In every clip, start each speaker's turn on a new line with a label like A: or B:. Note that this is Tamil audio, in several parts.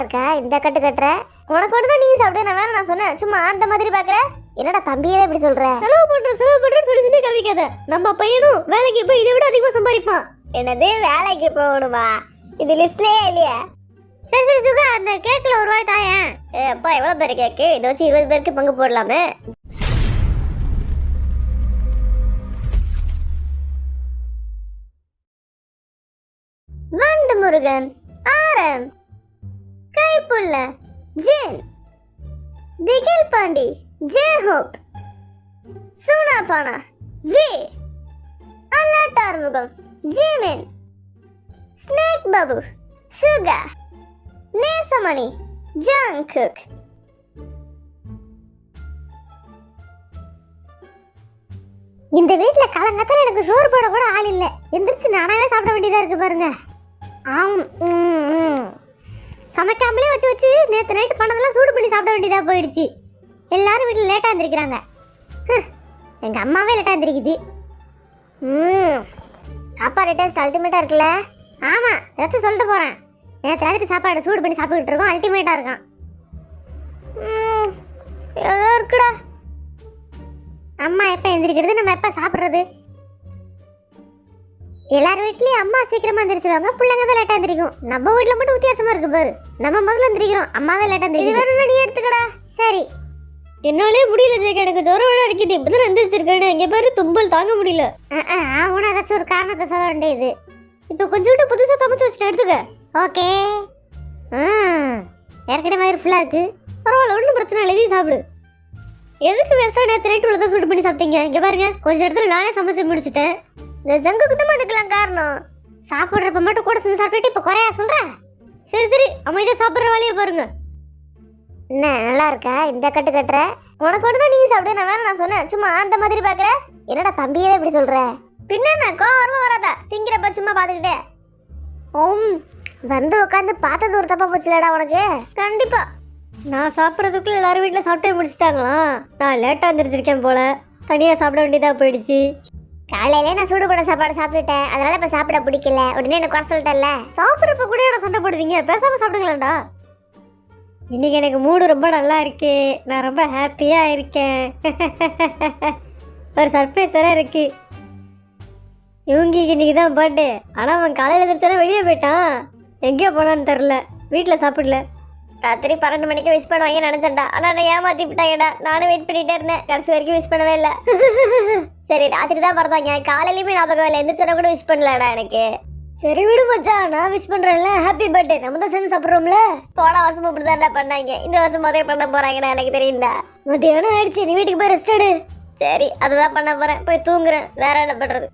A: இருக்கா? இந்த கட்டு கட்டுற? உனக்கு ஒன்று தான் நீ சாப்பிடு, நான் வேற நான் சொன்னேன். சும்மா அந்த மாதிரி பாக்குற. என்னடா தம்பியே இப்படி சொல்ற?
B: செலவு பண்றேன்னு சொல்லி கவனிக்காத. நம்ம பையனும் வேலைக்கு போய் இதை விட அதிகமா சம்பாதிப்பான்.
A: என்னது வேலைக்கு போகணுமா? இது லிஸ்ட்லயே இல்லையா? சரி சரி சுகா, அந்த கேக்ல ஒரு ரூபாய் தாயேன். அப்பா எவ்வளவு பேர் கேக்கு? இதை வச்சு 20 பேருக்கு பங்கு போடலாமே. வண்டு முருகன், ஆரம், Kaipulla, Jin, Thigil Pandi, J Hope, Soonapaana, V, அல்லாட்டார்முகம், Jimin, snake Babu, Suga, Nesamani, Jungkook. இந்த வீட்ல காலங்கத்துல எனக்கு சோறு போட கூட ஆள் இல்ல. எந்திரிச்சு நானாவே சாப்பிட வேண்டியதா இருக்கு பாருங்க. சமைக்காமலே வச்சு நேற்று நைட்டு பண்ணதெல்லாம் சூடு பண்ணி சாப்பிட வேண்டியதா போயிடுச்சு. எல்லாரும் வீட்டில் லேட்டாக இருந்திருக்கிறாங்க. எங்கள் அம்மாவே லேட்டாக இருந்திருக்குது. சாப்பாடு டேஸ்ட் அல்டிமேட்டாக இருக்குல்ல? ஆமாம், ஏதாச்சும் சொல்லிட்டு போகிறேன். நேற்று ராத்திரி சாப்பாடு சூடு பண்ணி சாப்பிட்டுட்டு இருக்கோம், அல்டிமேட்டாக இருக்கான். ஏதோ இருக்குடா. அம்மா எப்போ எந்திரிக்கிறது, நம்ம எப்போ சாப்பிட்றது? எல்லார் வீட்லயும் அம்மா சீக்கிரமா எந்திரிச்சிருவாங்க, பிள்ளைங்க தான் லேட்டா எந்திரிக்கும். நம்ம வீட்ல மட்டும் வித்தியாசமா இருக்கு பாரு. நம்ம முதல்ல எந்திரிக்கிறோம், அம்மா தான் லேட்டா எந்திரிக்கும். நீ எடுத்துக்கடா. சரி.
B: என்னாலே முடியல ஜெயக்கா, எனக்கு ஜோரம் விட அடிக்குது. இப்பதான் எந்திரிச்சிருக்கேன். இங்க பாரு, தும்பல் தாங்க முடியல.
A: உன ஏதாச்சும் ஒரு காரணத்தை சொல்ல வேண்டியது.
B: இப்போ கொஞ்சோண்டு புதுசா சமைச்சு வச்சுட்டு எடுத்துக்க.
A: ஓகே. ஏற்கனவே வயிறு ஃபுல்லா இருக்கு.
B: பரவாயில்ல, ஒன்றும் பிரச்சனை இல்லை, இதையும் சாப்பிடு. எதுக்கு வேஸ்டா நேற்று நைட்டு உள்ளதான் சூடு பண்ணி சாப்பிட்டீங்க? இங்க பாருங்க, கொஞ்சம் இடத்துல நானே சமைச்சு முடிச்சுட்டேன்.
A: இந்த ஜங்குக்கு தான் அதுக்கெல்லாம் காரணம். சாப்பிட்றப்ப மட்டும் கூட செஞ்சு சாப்பிட்டுட்டு இப்போ குறையா சொல்ற?
B: சரி சரி, அமைதியா சாப்பிட்ற வேலையை பாருங்க.
A: என்ன நல்லா இருக்கா? இந்த கட்டு கட்டுற? உனக்கு ஒன்று தான் நீ சாப்பிடு, நான் வேற நான் சொன்னேன். சும்மா அந்த மாதிரி பாக்குற. என்னடா தம்பியே இப்படி சொல்ற? பின்ன கோவமா வராதா? திங்கிறப்ப சும்மா பாத்துக்கிட்டே வந்து உட்காந்து பார்த்தது ஒரு தப்பா போச்சுலடா உனக்கு.
B: கண்டிப்பா. நான் சாப்பிட்றதுக்குள்ள எல்லாரும் வீட்டில் சாப்பிட்டே முடிச்சிட்டாங்களா? நான் லேட்டாக இருந்துருச்சிருக்கேன் போல, தனியாக சாப்பிட வேண்டியதாக போயிடுச்சு.
A: காலையிலே நான் சூடு பண்ண சாப்பாடு சாப்பிட்டுட்டேன், அதனால இப்போ சாப்பிட பிடிக்கல. உடனே எனக்கு குறை சொல்லிட்டேன்ல.
B: சாப்பிட்றப்ப கூட என்ன சண்டை போடுவீங்க? பேசாமல் சாப்பிடுங்களாண்டா. இன்னைக்கு எனக்கு மூடு ரொம்ப நல்லா இருக்கு, நான் ரொம்ப ஹாப்பியாக இருக்கேன். ஒரு சர்ப்ரைஸ் வேற இருக்கு. இவங்களுக்கு இன்னைக்கு தான் பர்த்டே. ஆனால் அவன் காலையில் எழுந்திரிச்சாலும் வெளியே போயிட்டான். எங்கேயோ போனான்னு தெரில, வீட்டில் சாப்பிடல.
A: ராத்திரி 12 மணிக்கு விஷ் பண்ணுவாங்க நினைச்சேன்டா, ஆனால் நான் ஏமாத்தி விட்டாங்கடா. நானும் வெயிட் பண்ணிட்டே இருந்தேன், கடைசி வரைக்கும் விஷ் பண்ணவே இல்லை. சரி, ராத்திரி தான் பிறந்தாங்க, காலையிலுமே ஞாபகம் இல்லை, எந்திரிச்சா கூட விஷ் பண்ணலடா எனக்கு.
B: சரி விடு மச்சான், நான் விஷ் பண்ணுறேன்ல. Happy birthday. நம்ம தான் சேர்ந்து சாப்பிட்றோம்ல.
A: போன வருஷமும் இப்படி தான் பண்ணாங்க, இந்த வருஷம் அதே பண்ண போறாங்கடா. எனக்கு தெரியும்டா.
B: மத்தியானம் ஆயிடுச்சு, நீ வீட்டுக்கு போய் ரெஸ்ட் எடு.
A: சரி, அதுதான் பண்ண போறேன். போய் தூங்குறேன், வேற என்ன பண்றது?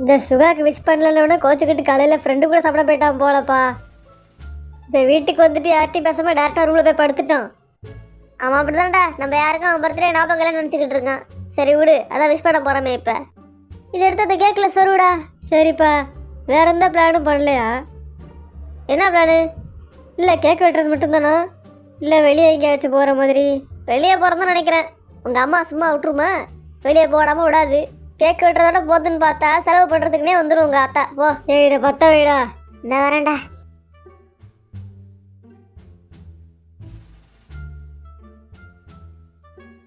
B: இந்த சுகாக்கு விஷ் பண்ணலன்னு கோச்சுக்கிட்டு காலையில் ஃப்ரெண்டு கூட சாப்பிட போயிட்டான் போலப்பா. இப்போ வீட்டுக்கு வந்துட்டு யார்ட்டையும் பேசாமல் டேரக்டாக ரூமில் போய் படுத்துட்டான்.
A: அவன் அப்படிதான்டா, நம்ம யாருக்கும் அவன் பர்த்டே ஞாபகம் இல்லைன்னு நினச்சிக்கிட்டு இருக்கான். சரி விடு, அதான் விஷ் பண்ண போகிறோமே. இப்போ
B: இதை எடுத்து அந்த கேக்கில் சொருவிடா. சரிப்பா. வேற எந்த பிளானும் பண்ணலையா?
A: என்ன பிளானு?
B: இல்லை, கேக் வெட்டுறது மட்டும்தானா? இல்லை வெளியே எங்கேயாச்சும் போகிற மாதிரி?
A: வெளியே போகிறதான் நினைக்கிறேன். உங்கள் அம்மா சும்மா விட்டுருமா? வெளியே போடாமல் விடாது. கேக் வெட்டுறதோட போதுன்னு பார்த்தா செலவு பண்ணுறதுக்குனே வந்துடும் உங்கள் அத்தா. ஓ
B: இதை பற்ற வைடா.
A: இந்த வரேன்டா.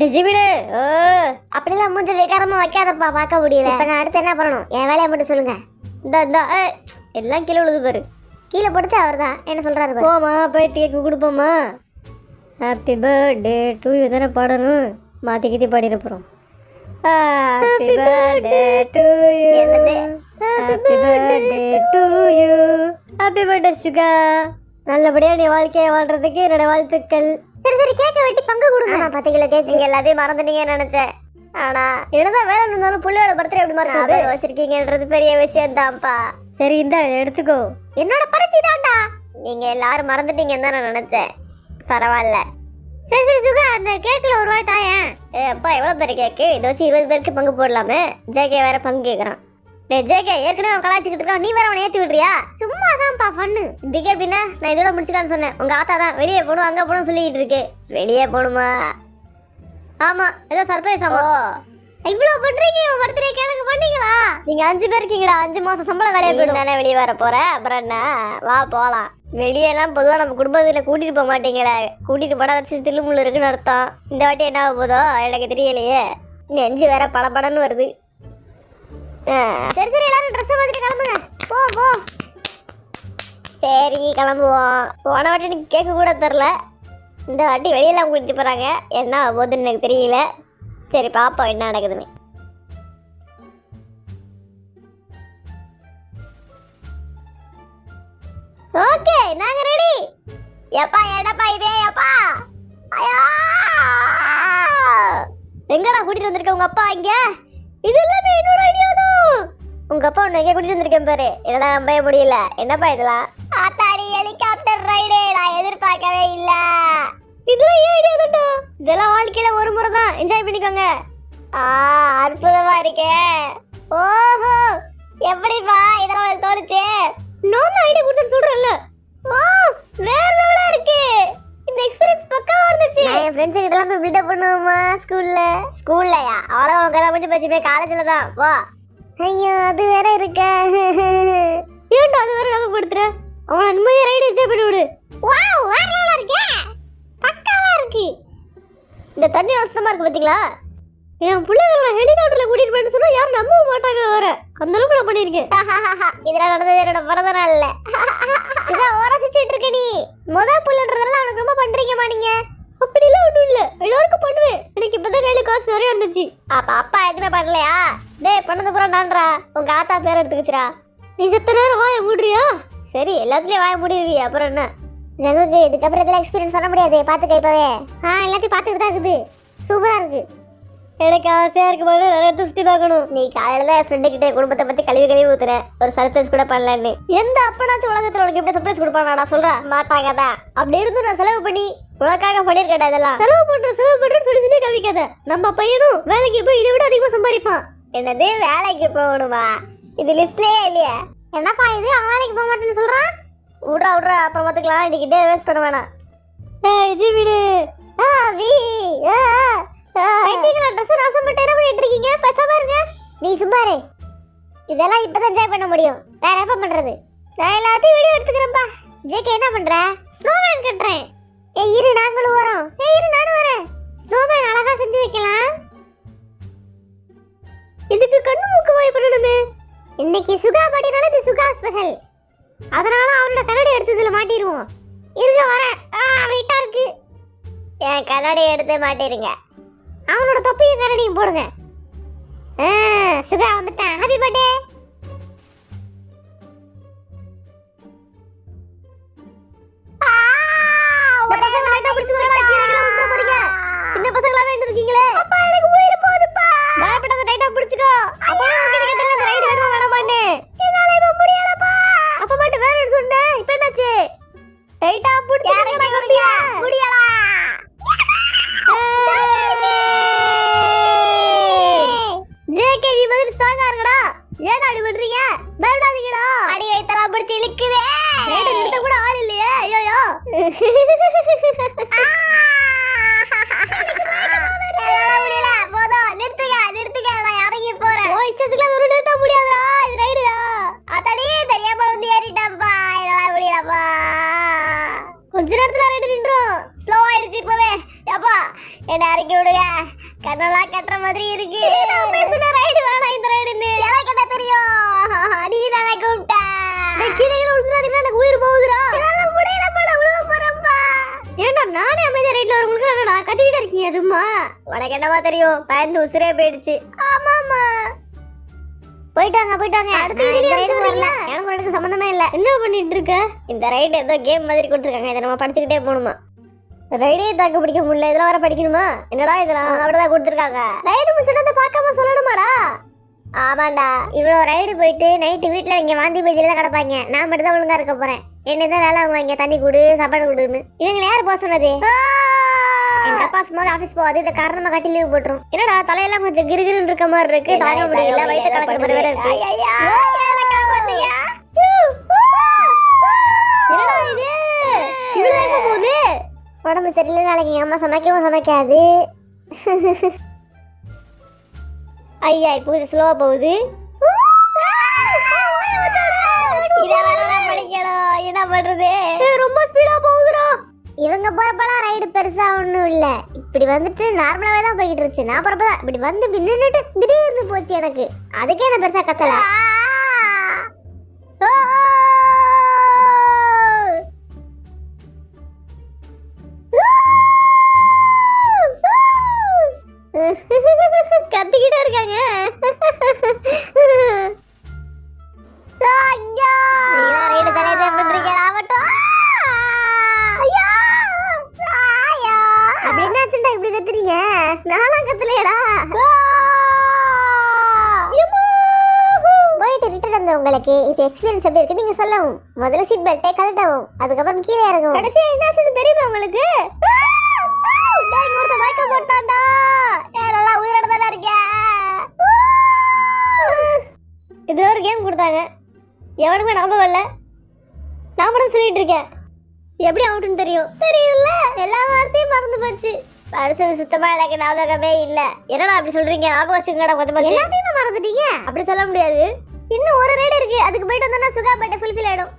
B: டிஜிபிடு.
A: அப்படிலாம் மூஞ்ச விகாரமாக வைக்காதப்பா, பார்க்க முடியல. இப்போ நான் அடுத்து என்ன பண்ணணும்? என் வேலையை மட்டும் சொல்லுங்க.
B: இந்த எல்லாம் கீழே விழுது பாரு.
A: கீழே போடுத்து அவர் தான் என்ன சொல்கிறாரு.
B: போமா, போய் கேக்கு கொடுப்போமா? ஹாப்பி பர்த்டே டு யூ தானே பாடணும். மாற்றி கீத்தி பாடிட போகிறோம். Happy birthday to you. Happy birthday to you. Happy birthday சுகா. நல்லபடியா நீ வாழ்க்கையை வாழ்றதுக்கு என்னோட வாழ்த்துக்கள்.
A: சரி சரி, கேக்க வெட்டி பங்கு கொடுங்க. நான் 10 கிலோ கேக். நீங்க எல்லாத்தையும் மறந்துட்டீங்கன்னு நினைச்சேன். ஆனா என்னதான் வேலை இருந்தாலும் புள்ளையோட பர்த்டே எப்படி மறந்து வச்சிருக்கீங்கன்றது பெரிய விஷயம் தான்ப்பா.
B: சரி, இந்த எடுத்துக்கோ.
A: என்னோட பரிசு தான்டா. நீங்க எல்லாரும் மறந்துட்டீங்கன்னு தான் நான் நினைச்சேன். பரவாயில்ல. சரி சரி சுகா, அந்த கேக்கில் ஒரு ரூபாய் தாயேன். அப்பா எவ்வளோ பெரிய கேக்கு? இதை வச்சு 20 பேருக்கு பங்கு போடலாமே. ஜேகே வேற பங்கு கேட்குறான். ஜேகே ஏற்கனவே அவன் கலாச்சிக்கிட்டு இருக்கான், நீ வேற அவனை ஏற்றி விட்றியா? சும்மா தான்ப்பா ஃபன்னு. இதுக்கே அப்படின்னா நான் இதோட முடிச்சுக்கான்னு சொன்னேன். உங்கள் ஆத்தா தான் வெளியே போகணும் அங்கே போகணும் சொல்லிக்கிட்டு இருக்கு. வெளியே போகணுமா? ஆமாம், ஏதோ சர்ப்ரைஸ். ஆமா, இவ்வளவு பண்றீங்க பர்த்டேக்கு எனக்கு பண்ணீங்களா? நீங்க 5 பேர் இருக்கீங்கடா, 5 மாசம் சம்பளம் காலியா போயிடும். தானே வெளிய வர போற, அப்புறம் என்ன? வா போலாம். வெளியெல்லாம் பொதுவா நம்ம குடும்பத்துல கூட்டிட்டு போக மாட்டீங்களே, கூட்டிட்டு போட வச்சு தில்லுமுள்ளு இருக்குன்னு அர்த்தம். இந்த வாட்டி என்ன ஆக போதோ எனக்கு தெரியலையே. நெஞ்சு வேற படபடன்னு வருது. சரி சரி, எல்லாரும் ட்ரெஸ் மாத்திட்டு கிளம்புங்க. போ போ. சரி கிளம்புவோம். போன வாட்டி எனக்கு கேட்க கூட தெரில, இந்த வாட்டி வெளியெல்லாம் கூட்டிட்டு போறாங்க. என்ன ஆக போகுதுன்னு எனக்கு தெரியல. சரி பாப்போம் என்ன நடக்குதுன்னு. ஓகே நாங்க ரெடி. எப்பா எடப்பா இதே எப்பா. ஐயா எங்கடா கூட்டிட்டு வந்திருக்க உங்க அப்பா? இங்க இது எல்லாமே என்னோட ஐடியா தான். உங்க அப்பா உன்னை எங்க கூட்டிட்டு வந்திருக்கேன் பாரு. என்னடா நம்பவே முடியல. என்னப்பா இதெல்லாம்? ஆத்தாடி ஹெலிகாப்டர் ரைடு, நான் எதிர்பார்க்கவே இல்ல. இதெல்லாம் ஏன் ஐடியா தான்டா. இதெல்லாம் வாழ்க்கையில ஒரு முறை தான், என்ஜாய் பண்ணிக்கோங்க. அற்புதமா இருக்கே. ஓஹோ எப்படிப்பா இதெல்லாம் உனக்கு தோணுச்சு? நான் ஐடியா கொடுத்தேன்னு சொல்றேன்ல. ஓ வேற லெவலா இருக்கு. இந்த எக்ஸ்பீரியன்ஸ் பக்காவா இருந்துச்சு. நான் என் ஃப்ரெண்ட்ஸ் கிட்ட எல்லாம் போய் பில்ட் அப் பண்ணுவேமா ஸ்கூல்லயா? அவ்வளவு உங்க கதை முடிஞ்சு போச்சு. போய் காலேஜ்ல தான் வா. ஐயோ அது வேற இருக்கா. ஏன்டா அது வேற நம்ம படுத்துற? அவள நிம்மதியா ரைடு என்ஜாய் பண்ணி விடு. வாவ் வேற லெவலா இருக்கே. பக்காவா இருக்கு. இந்த தண்ணி அவசரமா இருக்கு பாத்தீங்களா? என் பிள்ளைகளை ஹெலிகாப்டர்ல கூட்டிட்டு போயிட்டு சொன்னா யாரும் நம்பவும் மாட்டாங்க. வேற அந்த அளவுக்கு நான் பண்ணிருக்கேன். இதெல்லாம் நடந்தது என்னோட பிறந்த நாள்ல. இதான் ஓரசிச்சுட்டு இருக்க நீ. புள்ளன்றதெல்லாம் அவனுக்கு ரொம்ப பண்றீங்கம்மா நீங்க. அப்படிலாம் ஒண்ணும் இல்ல, எல்லாருக்கும் பண்ணுவேன். எனக்கு இப்பதான் கையில காசு நிறைய இருந்துச்சு. அப்பா எதுவுமே பண்ணலையா? டேய் பண்ணது பூரா நான்றா. உங்க ஆத்தா பேர் எடுத்துக்கிச்சுரா. நீ செத்த நேரம் வாய மூடுறியா? சரி எல்லாத்துலயும் வாய மூடிடுவி, அப்புறம் என்ன? ஜங்குக்கு இதுக்கப்புறம் இதெல்லாம் எக்ஸ்பீரியன்ஸ் பண்ண முடியாது. பாத்துக்க இப்பவே. எல்லாத்தையும் பாத்துக்கிட்டு தான் இருக்குது. சூப்பரா இருக்கு. எனக்கு ஆசையா இருக்கு போது நிறைய இடத்த சுத்தி பார்க்கணும். நீ காலையில தான் என் ஃப்ரெண்டு கிட்ட குடும்பத்தை பத்தி கழுவி ஊத்துற. ஒரு சர்ப்ரைஸ் கூட பண்ணலான்னு. எந்த அப்பனாச்சும் உலகத்துல உனக்கு எப்படி சர்ப்ரைஸ் கொடுப்பானா? சொல்ற மாட்டாங்கதா. அப்படி இருந்தும் நான் செலவு பண்ணி உனக்காக பண்ணிருக்கேன். இதெல்லாம் செலவு பண்றேன்னு சொல்லி கவிக்காத. நம்ம பையனும் வேலைக்கு போய் இதை விட அதிகமா சம்பாதிப்பான். என்னது வேலைக்கு போகணுமா? இது லிஸ்ட்லயே இல்லையா? என்னப்பா இது வேலைக்கு போக மாட்டேன்னு சொல்றான்? விட்றா அப்புறம் பாத்துக்கலாம். இன்னைக்கு டே வேஸ்ட் பண்ண வேணாம். விஜய் வீடு நீ சும்மாரு. இதெல்லாம் இப்பதான் என்ஜாய் பண்ண முடியும். வேற எப்ப பண்றது? நான் எல்லாத்தையும் வீடியோ எடுத்துக்கிறேன்ப்பா. ஜேகே என்ன பண்ற? ஸ்னோமேன் கட்டுறேன். இரு நாங்களும் வரோம். இரு நானும் வரேன். ஸ்னோமேன் அழகா செஞ்சு வைக்கலாம். இதுக்கு கண்ணு மூக்கு வாய் பண்ணணுமே. இன்னைக்கு சுகா பர்த்டேனால இது சுகா ஸ்பெஷல். அதனால அவனோட கண்ணாடி எடுத்ததுல மாட்டிடுவோம். இருங்க வரேன். வெயிட்டா இருக்கு. என் கண்ணாடி எடுத்து மாட்டிருங்க. அவனோட தொப்பியும் கண்ணாடியும் போடுங்க. சுகா வந்துட்டான். Happy birthday. சின்ன பசங்களாவே இருக்கீங்களே. அப்பா எனக்கு உயிர் போகுதுப்பா. பயப்படாத, டைட்டா பிடிச்சுக்கோ. அப்பா உனக்கு கேட்டல இந்த ரைடு வேணுமா வேணாமான்னு. என்னால இது முடியலப்பா. அப்ப மட்டும் வேணும்னு சொன்னேன். இப்போ என்னாச்சு? டைட்டா பிடிச்சுக்கோ. முடியல. ஜேகே நீ மாதிரி ஸ்ட்ராங்கா இருக்கடா. ஏன்டா அடி பண்றீங்க? பயப்படாதீங்கடா. அடி வைத்தலாம் பிடிச்சு இழுக்குதே. ரைடு நிறுத்த கூட ஆள் இல்லையே. ஐயோ முடியல. போதும் நிறுத்துங்க. நான் இறங்கி போறேன். ஓ இஷ்டத்துக்கு அது நிறுத்த முடியாதா? இது ரைடுடா. அத்தடி தெரியாம வந்து ஏறிட்டான்ப்பா. என்னால முடியலப்பா. கொஞ்ச நேரத்துல ரைடு நின்றோம். ஸ்லோ ஆயிடுச்சு இப்பவே. அப்பா என்ன இறக்கி விடுங்க. கண்ணெல்லாம் கட்டுற மாதிரி இருக்கு. நான் பேசுன ரைடு வேணாம். இந்த ரைடுன்னு எனக்கு என்ன தெரியும்? நீ தானே கூப்பிட்ட. கீழே விழுந்துடாதீங்கன்னா எனக்கு உயிர் போகுதுடா. என்னால முடியலப்பா. நான் விழுக போறேன்ப்பா. ஏன்டா நானே அமைதியா ரைட்ல வரவங்களுக்கு என்னடா கத்திக்கிட்டு இருக்கீங்க சும்மா? உனக்கு என்னவா தெரியும்? பயந்து உசுரே போயிடுச்சு. ஆமாமா போயிட்டு வாங்க. அடுத்து எனக்கு சம்பந்தமே இல்ல. என்ன பண்ணிட்டு இருக்க? இந்த ரைடு ஏதோ கேம் மாதிரி கொடுத்துருக்காங்க. இதை நம்ம படிச்சுக்கிட்டே போகணுமா? ரைடே தாக்கு பிடிக்க முடியல. இதெல்லாம் வர படிக்கணுமா? என்னடா இதெல்லாம் அப்படிதான் கொடுத்துருக்காங்க. ரைடு முடிச்சுட்டு பார்க்காம சொல்லணுமாடா? ஆமாண்டா. இவ்வளோ ரைடு போயிட்டு நைட்டு வீட்டில் இங்கே வாந்தி பேஜில தான் கிடப்பாங்க. நான் மட்டும் தான் ஒழுங்கா இருக்க போறேன். என்னதான் வேலை அவங்க இங்கே தண்ணி கொடு சாப்பாடு கொடுன்னு. இவங்களை யார் போக சொன்னது? எங்க அப்பா சும்மா ஆஃபீஸ் போகாது. இந்த காரணமா காட்டி லீவ் போட்டுரும். என்னடா தலையெல்லாம் கொஞ்சம் கிருகிருன்னு இருக்க மாதிரி இருக்கு. தாங்க முடியல. வயிற்று கலக்கிற மாதிரி வேற இருக்கு. என்னடா இது? இவ்வளவு எப்ப போகுது? உடம்பு சரியில்லை. நாளைக்கு எங்க அம்மா சமைக்கவும் சமைக்காது.
B: ஐயா இப்போ கொஞ்சம் ஸ்லோவா போகுது.
A: என்ன பண்றது?
B: ரொம்ப ஸ்பீடா போகுதுடா.
A: இவங்க போறப்பலாம் ரைடு பெருசா ஒண்ணும் இல்ல. இப்படி வந்துட்டு நார்மலாவே தான் போய்கிட்டு இருந்துச்சு. நான் போறப்பதான் இப்படி வந்து இப்படி நின்னுட்டு திடீர்னு போச்சு எனக்கு. அதுக்கே நான் பெருசா கத்தல.
B: கத்திக்கிட்டே இருக்காங்க.
A: இப்படி கத்துறீங்க? நானும் கத்தலையடா. போயிட்டு ரிட்டர்ன் வந்த உங்களுக்கு இப்ப எக்ஸ்பீரியன்ஸ் எப்படி இருக்கு நீங்க சொல்லவும். முதல்ல சீட் பெல்ட்டை கழட்டவும், அதுக்கப்புறம் கீழே இறங்கும். கடைசியா என்னாச்சுன்னு தெரியுமா உங்களுக்கு? ஒருத்த மயக்கம் போட்டான்டா. எல்லாம் உயிரோட தானே இருக்கேன்.
B: இதுல ஒரு கேம் கொடுத்தாங்க, எவனுமே ஞாபகம் இல்ல. நான் மட்டும் சொல்லிட்டு இருக்கேன். எப்படி அவுட்டுன்னு தெரியும்?
A: தெரியல, எல்லா வார்த்தையும் மறந்து போச்சு. படிச்சது சுத்தமா எனக்கு ஞாபகமே இல்ல. என்னடா அப்படி சொல்றீங்க? ஞாபகம் வச்சுங்கடா. கொஞ்சம் எல்லாத்தையும் மறந்துட்டீங்க.
B: அப்படி சொல்ல முடியாது.
A: இன்னும் ஒரு ரைடு இருக்கு, அதுக்கு போயிட்டு வந்தோம்னா சுகா பேட்டை ஃபுல்ஃபில் ஆயிடும்.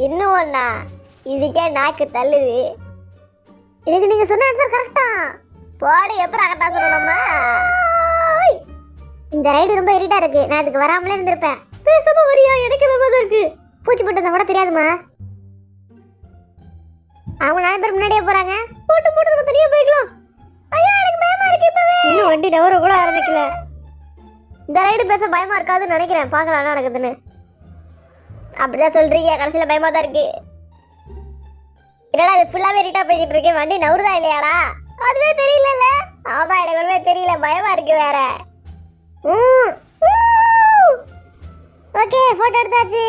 A: இன்னும் ஒண்ணா? இதுக்கே நாக்கு தள்ளுது. இதுக்கு நீங்க சொன்ன ஆன்சர் கரெக்டா? போடு, எப்ப கரெக்டா சொல்லணுமா? இந்த ரைடு ரொம்ப இருட்டா இருக்கு, நான் அதுக்கு வராமலே இருந்திருப்பேன்.
B: பேசாம வரியா? எனக்கு விபத்து இருக்கு.
A: பூச்சி போட்டு கூட தெரியாதுமா. அவங்க 4 பேர் முன்னாடியே போறாங்க.
B: போட்டு நம்ம தனியா போய்க்கலாம்.
A: ஐயா எனக்கு பயமா இருக்கு இப்பவே.
B: இன்னும் வண்டி நவர கூட ஆரம்பிக்கல.
A: இந்த ரைடு பேச பயமா இருக்காதுன்னு நினைக்கிறேன். பார்க்கலாம் என்ன நடக்குதுன்னு. அப்படிதான் சொல்றீங்க, கடைசியில பயமா தான் இருக்கு. என்னடா இது ஃபுல்லாவே இருட்டா போய்கிட்டு இருக்கு, வண்டி நவுறுதா இல்லையாடா? அதுவே தெரியலல்ல. ஆமா எனக்கு ஒண்ணுமே தெரியல, பயமா இருக்கு வேற. ஓகே போட்டோ எடுத்தாச்சு.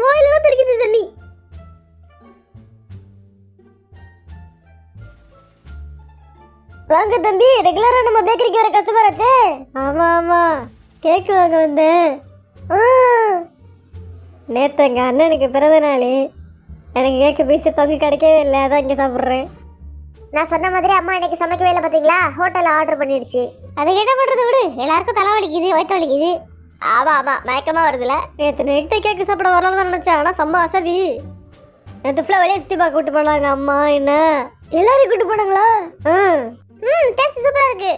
B: வாயில தெரிக்குது தண்ணி.
A: வாங்க தம்பி, ரெகுலரா நம்ம பேக்கரிக்கு வர கஸ்டமர் ஆச்சே.
B: ஆமா ஆமா, கேக் வாங்க வந்தேன். நேற்று எங்கள் அண்ணனுக்கு பிறந்த நாள். எனக்கு கேக்கு பீஸு பங்கு கிடைக்கவே இல்லை, அதான் இங்கே சாப்பிட்றேன்.
A: நான் சொன்ன மாதிரி அம்மா இன்னைக்கு சமைக்கவே இல்லை பார்த்தீங்களா? ஹோட்டலில் ஆர்டர் பண்ணிடுச்சு. அதுக்கு என்ன பண்ணுறது விடு, எல்லாருக்கும் தலை வலிக்குது, வயிற்று வலிக்குது. ஆமா ஆமா, மயக்கமாக வருதுல.
B: நேற்று நைட்டு கேக்கு சாப்பிட வரலாம் தான் நினச்சேன், ஆனால் செம்ம வசதி. நேற்று ஃபுல்லாக வெளியே சுற்றி பார்க்க கூப்பிட்டு போனாங்க அம்மா. என்ன
A: எல்லாரையும் கூப்பிட்டு போனாங்களா? டேஸ்ட் சூப்பரா இருக்கு.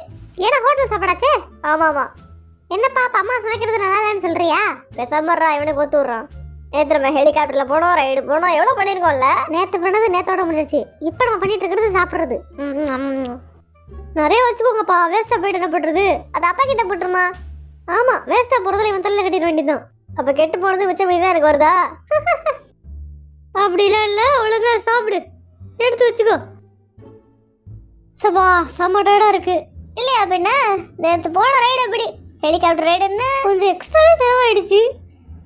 A: ஏன்னா ஹோட்டல் சாப்பாடாச்சே.
B: ஆமா ஆமா.
A: என்னப்பா அம்மா சமைக்கிறது நல்லா இல்லைன்னு சொல்றியா?
B: பேசாமறா, இவனை கொத்து விட்றான். நேற்று நம்ம ஹெலிகாப்டர்ல போனோம், ரைடு போனோம், எவ்வளோ பண்ணியிருக்கோம்ல.
A: நேற்று பண்ணது நேத்தோட முடிஞ்சிச்சு. இப்போ நம்ம பண்ணிட்டு இருக்கிறது சாப்பிட்றது.
B: நிறைய வச்சுக்கோங்கப்பா, வேஸ்ட்டாக போயிட்டு என்ன பண்ணுறது?
A: அது அப்பா கிட்ட போட்டுருமா?
B: ஆமாம், வேஸ்ட்டாக போகிறதுல இவன் தலையில் கட்டிட வேண்டியதுதான். அப்போ கெட்டு போனது மிச்சம் மீதி தான் எனக்கு வருதா? அப்படிலாம் இல்லை, ஒழுங்கா சாப்பிடு, எடுத்து வச்சுக்கோ. சபா செம்ம டயர்டா இருக்கு.
A: இல்லையா பின்ன? நேற்று போன ரைடு எப்படி? ஹெலிகாப்டர் ரைடு என்ன
B: கொஞ்சம் எக்ஸ்ட்ராவே செலவாயிடுச்சு.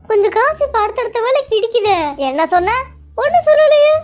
B: கொஞ்சம் காசு இப்போ அடுத்தடுத்த வேலைக்கு இடிக்குதே.
A: என்ன சொன்ன?
B: ஒன்றும் சொல்லலையே.